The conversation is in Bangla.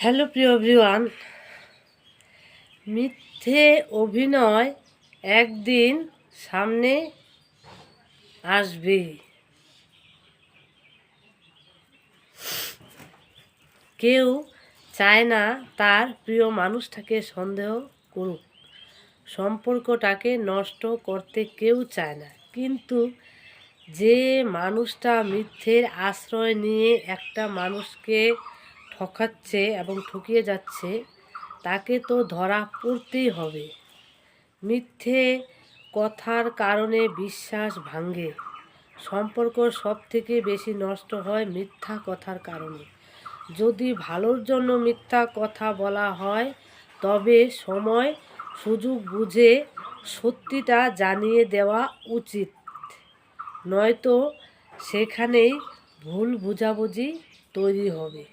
হ্যালো প্রিয় এভরিওয়ান, মিথ্যে অভিনয় একদিন সামনে আসবে। কেউ চায় না তার প্রিয় মানুষটাকে সন্দেহ করুক, সম্পর্কটাকে নষ্ট করতে কেউ চায় না, কিন্তু যে মানুষটা মিথ্যের আশ্রয় নিয়ে একটা মানুষকে ঠকাচ্ছে এবং ঠকিয়ে যাচ্ছে তাকে তো ধরা পড়তেই হবে। মিথ্যে কথার কারণে বিশ্বাস ভাঙে, সম্পর্ক সবথেকে বেশি নষ্ট হয় মিথ্যা কথার কারণে। যদি ভালোর জন্য মিথ্যা কথা বলা হয় তবে সময় সুযোগ বুঝে সত্যিটা জানিয়ে দেওয়া উচিত, নয়তো সেখানেই ভুল বোঝাবুঝি তৈরি হবে।